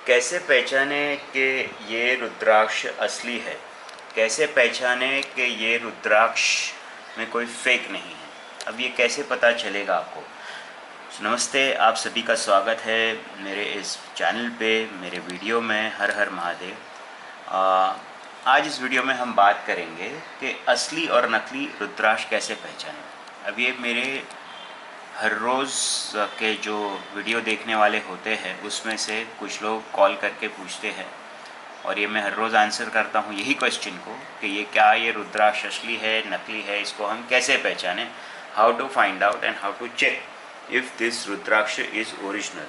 कैसे पहचाने कि ये रुद्राक्ष असली है? कैसे पहचाने कि ये रुद्राक्ष में कोई फेक नहीं है? अब ये कैसे पता चलेगा आपको? नमस्ते, आप सभी का स्वागत है मेरे इस चैनल पे, मेरे वीडियो में। हर हर महादेव। आज इस वीडियो में हम बात करेंगे कि असली और नकली रुद्राक्ष कैसे पहचानें। अब ये मेरे हर रोज़ के जो वीडियो देखने वाले होते हैं उसमें से कुछ लोग कॉल करके पूछते हैं, और ये मैं हर रोज़ आंसर करता हूँ यही क्वेश्चन को कि ये रुद्राक्ष असली है, नकली है, इसको हम कैसे पहचानें। How to find out and how to check if this rudraksha is original.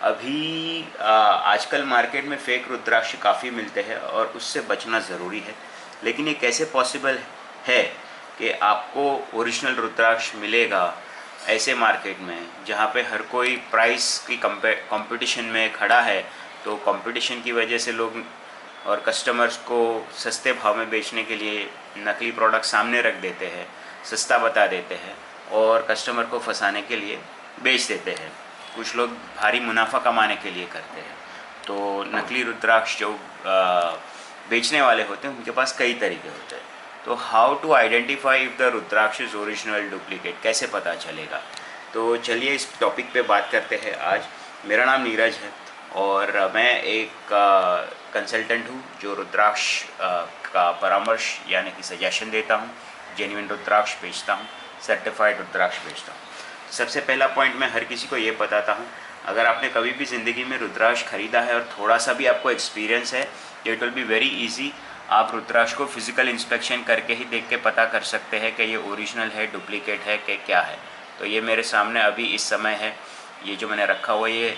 अभी आजकल मार्केट में फ़ेक रुद्राक्ष काफ़ी मिलते हैं और उससे बचना ज़रूरी है। लेकिन ये कैसे पॉसिबल है कि आपको ओरिजिनल रुद्राक्ष मिलेगा ऐसे मार्केट में जहाँ पे हर कोई प्राइस की कंपटीशन में खड़ा है? तो कंपटीशन की वजह से लोग और कस्टमर्स को सस्ते भाव में बेचने के लिए नकली प्रोडक्ट सामने रख देते हैं, सस्ता बता देते हैं और कस्टमर को फंसाने के लिए बेच देते हैं। कुछ लोग भारी मुनाफा कमाने के लिए करते हैं। तो नकली रुद्राक्ष जो बेचने वाले होते हैं उनके पास कई तरीके होते हैं। तो how to identify if the rudraksha is original duplicate, कैसे पता चलेगा? तो चलिए इस टॉपिक पे बात करते हैं आज। मेरा नाम नीरज है और मैं एक कंसल्टेंट हूँ जो रुद्राक्ष का परामर्श यानी कि सजेशन देता हूँ, जेन्युइन रुद्राक्ष बेचता हूँ, सर्टिफाइड रुद्राक्ष बेचता हूँ। सबसे पहला पॉइंट मैं हर किसी को ये बताता हूँ, अगर आपने कभी भी ज़िंदगी में रुद्राक्ष खरीदा है और थोड़ा सा भी आपको एक्सपीरियंस है, it will be very easy. आप रुद्राक्ष को फिज़िकल इंस्पेक्शन करके ही देख के पता कर सकते हैं कि ये ओरिजिनल है, डुप्लीकेट है, कि क्या है। तो ये मेरे सामने अभी इस समय है, ये जो मैंने रखा हुआ ये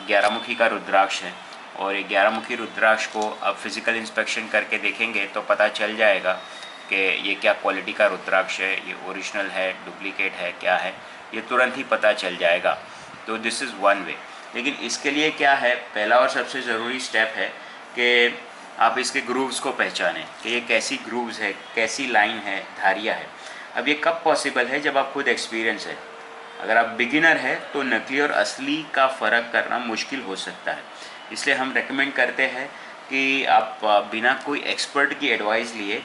11 मुखी का रुद्राक्ष है। और ये 11 मुखी रुद्राक्ष को अब फिज़िकल इंस्पेक्शन करके देखेंगे तो पता चल जाएगा कि ये क्या क्वालिटी का रुद्राक्ष है, ये ओरिजिनल है, डुप्लीकेट है, क्या है, ये तुरंत ही पता चल जाएगा। तो दिस इज़ वन वे। लेकिन इसके लिए क्या है, पहला और सबसे ज़रूरी स्टेप है कि आप इसके ग्रूव्स को पहचानें कि ये कैसी ग्रूव्स है, कैसी लाइन है, धारियाँ है। अब ये कब पॉसिबल है? जब आप खुद एक्सपीरियंस है। अगर आप बिगिनर है तो नकली और असली का फ़र्क करना मुश्किल हो सकता है। इसलिए हम रेकमेंड करते हैं कि आप बिना कोई एक्सपर्ट की एडवाइस लिए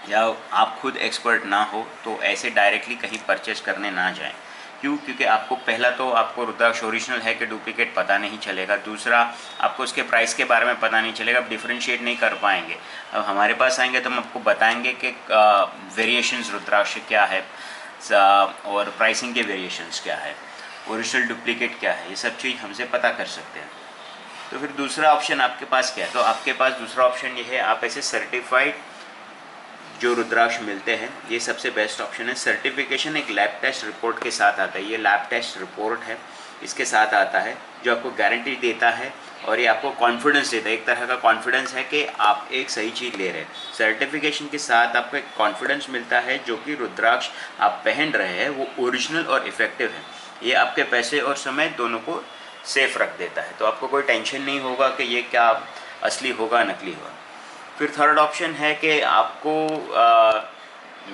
या आप खुद एक्सपर्ट ना हो तो ऐसे डायरेक्टली कहीं परचेज करने ना जाएं। क्यों? क्योंकि आपको पहला तो आपको रुद्राक्ष ओरिजिनल है कि डुप्लीकेट पता नहीं चलेगा। दूसरा, आपको उसके प्राइस के बारे में पता नहीं चलेगा, आप डिफ्रेंशिएट नहीं कर पाएंगे। अब हमारे पास आएंगे तो हम आपको बताएंगे कि वेरिएशंस रुद्राक्ष क्या है और प्राइसिंग के वेरिएशंस क्या है, ओरिजिनल डुप्लीकेट क्या है, ये सब चीज़ हमसे पता कर सकते हैं। तो फिर दूसरा ऑप्शन आपके पास क्या है? तो आपके पास दूसरा ऑप्शन ये है, आप ऐसे सर्टिफाइड जो रुद्राक्ष मिलते हैं, ये सबसे बेस्ट ऑप्शन है। सर्टिफिकेशन एक लैब टेस्ट रिपोर्ट के साथ आता है। ये लैब टेस्ट रिपोर्ट है, इसके साथ आता है, जो आपको गारंटी देता है और ये आपको कॉन्फिडेंस देता है। एक तरह का कॉन्फिडेंस है कि आप एक सही चीज़ ले रहे हैं। सर्टिफिकेशन के साथ आपको एक कॉन्फिडेंस मिलता है जो कि रुद्राक्ष आप पहन रहे हैं वो ओरिजिनल और इफ़ेक्टिव है। ये आपके पैसे और समय दोनों को सेफ रख देता है। तो आपको कोई टेंशन नहीं होगा कि ये क्या असली होगा, नकली होगा। फिर थर्ड ऑप्शन है कि आपको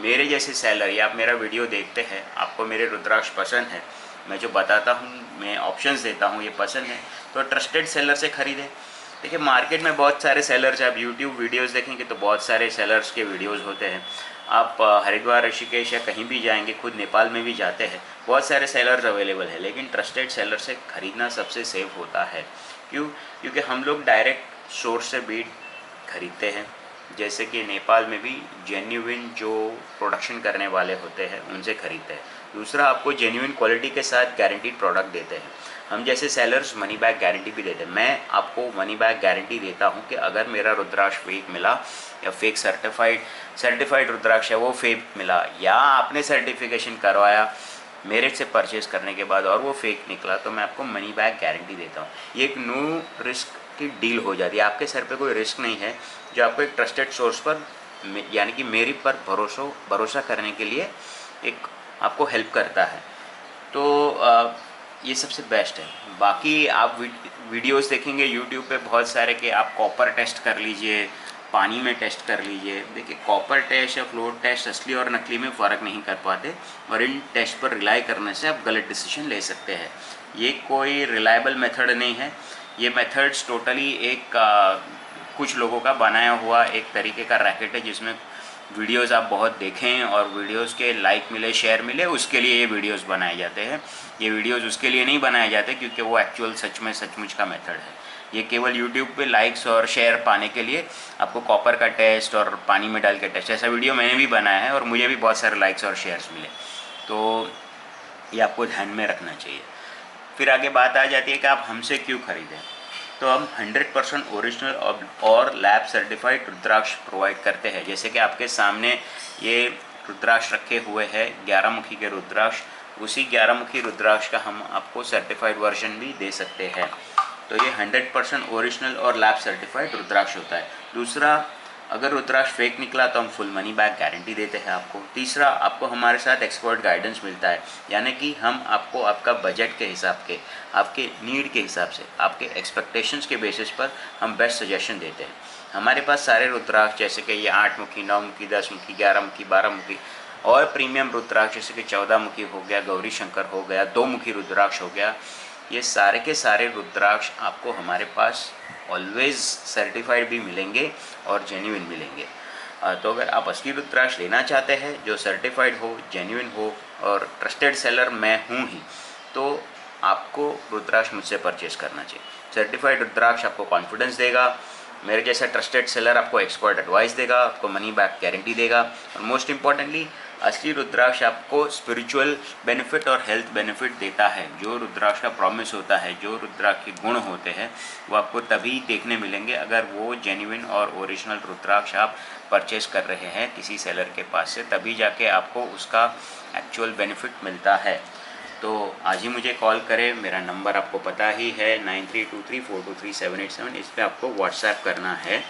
मेरे जैसे सेलर, या आप मेरा वीडियो देखते हैं, आपको मेरे रुद्राक्ष पसंद है, मैं जो बताता हूँ, मैं ऑप्शंस देता हूँ, ये पसंद है, तो ट्रस्टेड सेलर से ख़रीदें। देखिए मार्केट में बहुत सारे सेलर्स, आप यूट्यूब वीडियोस देखेंगे तो बहुत सारे सेलर्स के वीडियोस होते हैं। आप हरिद्वार, ऋषिकेश या कहीं भी जाएंगे, खुद नेपाल में भी जाते हैं, बहुत सारे सेलर्स अवेलेबल है। लेकिन ट्रस्टेड सेलर से ख़रीदना सबसे सेफ़ होता है। क्यों? क्योंकि हम लोग डायरेक्ट सोर्स से बीड खरीदते हैं। जैसे कि नेपाल में भी जेन्युइन जो प्रोडक्शन करने वाले होते हैं उनसे खरीदते हैं। दूसरा, आपको जेन्युइन क्वालिटी के साथ गारंटीड प्रोडक्ट देते हैं। हम जैसे सेलर्स मनी बैक गारंटी भी देते हैं। मैं आपको मनी बैक गारंटी देता हूं कि अगर मेरा रुद्राक्ष फेक मिला या फेक सर्टिफाइड रुद्राक्ष है वो फेक मिला, या आपने सर्टिफिकेशन करवाया मेरे से परचेज़ करने के बाद और वो फेक निकला, तो मैं आपको मनी बैक गारंटी देता हूँ। ये एक नो रिस्क की डील हो जाती है। आपके सर पे कोई रिस्क नहीं है, जो आपको एक ट्रस्टेड सोर्स पर यानी कि मेरी पर भरोसा करने के लिए एक आपको हेल्प करता है। तो ये सबसे बेस्ट है। बाकी आप वीडियोस देखेंगे यूट्यूब पे बहुत सारे कि आप कॉपर टेस्ट कर लीजिए, पानी में टेस्ट कर लीजिए। देखिए कॉपर टेस्ट या फ्लोर टेस्ट असली और नकली में फ़र्क नहीं कर पाते, और इन टेस्ट पर रिलाई करने से आप गलत डिसीजन ले सकते हैं। ये कोई रिलायबल मेथड नहीं है। ये मेथड्स टोटली एक कुछ लोगों का बनाया हुआ एक तरीके का रैकेट है, जिसमें वीडियोस आप बहुत देखें और वीडियोस के लाइक मिले, शेयर मिले, उसके लिए ये वीडियोस बनाए जाते हैं। ये वीडियोस उसके लिए नहीं बनाए जाते क्योंकि वो एक्चुअल सचमुच का मेथड है। ये केवल यूट्यूब पे लाइक्स और शेयर पाने के लिए, आपको कॉपर का टेस्ट और पानी में डाल के टेस्ट, ऐसा वीडियो मैंने भी बनाया है और मुझे भी बहुत सारे लाइक्स और शेयर्स मिले। तो ये आपको ध्यान में रखना चाहिए। फिर आगे बात आ जाती है कि आप हमसे क्यों खरीदें। तो हम 100% ओरिजिनल और लैब सर्टिफाइड रुद्राक्ष प्रोवाइड करते हैं। जैसे कि आपके सामने ये रुद्राक्ष रखे हुए हैं, 11 मुखी के रुद्राक्ष, उसी 11 मुखी रुद्राक्ष का हम आपको सर्टिफाइड वर्जन भी दे सकते हैं। तो ये 100% ओरिजिनल और लैब सर्टिफाइड रुद्राक्ष होता है। दूसरा, अगर रुद्राक्ष फेक निकला तो हम फुल मनी बैक गारंटी देते हैं आपको। तीसरा, आपको हमारे साथ एक्सपर्ट गाइडेंस मिलता है, यानी कि हम आपको आपका बजट के हिसाब के, आपके नीड के हिसाब से, आपके एक्सपेक्टेशंस के बेसिस पर हम बेस्ट सजेशन देते हैं। हमारे पास सारे रुद्राक्ष जैसे कि ये 8 मुखी, 9 मुखी, 10 मुखी, 11 मुखी, 12 मुखी और प्रीमियम रुद्राक्ष जैसे कि 14 मुखी हो गया, गौरी शंकर हो गया, 2 मुखी रुद्राक्ष हो गया, ये सारे के सारे रुद्राक्ष आपको हमारे पास ऑलवेज़ सर्टिफाइड भी मिलेंगे और जेन्युइन मिलेंगे। तो अगर आप असली रुद्राक्ष लेना चाहते हैं जो सर्टिफाइड हो, जेन्युइन हो और ट्रस्टेड सेलर मैं हूँ ही, तो आपको रुद्राक्ष मुझसे परचेज़ करना चाहिए। सर्टिफाइड रुद्राक्ष आपको कॉन्फिडेंस देगा, मेरे जैसा ट्रस्टेड सेलर आपको एक्सपर्ट एडवाइस देगा, आपको मनी बैक गारंटी देगा, और मोस्ट इम्पॉर्टेंटली असली रुद्राक्ष आपको स्पिरिचुअल बेनिफिट और हेल्थ बेनिफिट देता है। जो रुद्राक्ष का प्रॉमिस होता है, जो रुद्राक्ष के गुण होते हैं, वो आपको तभी देखने मिलेंगे अगर वो जेन्युइन और ओरिजिनल रुद्राक्ष आप परचेस कर रहे हैं किसी सेलर के पास से, तभी जाके आपको उसका एक्चुअल बेनिफिट मिलता है। तो आज ही मुझे कॉल करें, मेरा नंबर आपको पता ही है 9323423787, इस पर आपको व्हाट्सएप करना है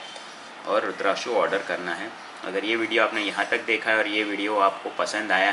और रुद्राक्ष ऑर्डर करना है। अगर ये वीडियो आपने यहाँ तक देखा है और ये वीडियो आपको पसंद आया है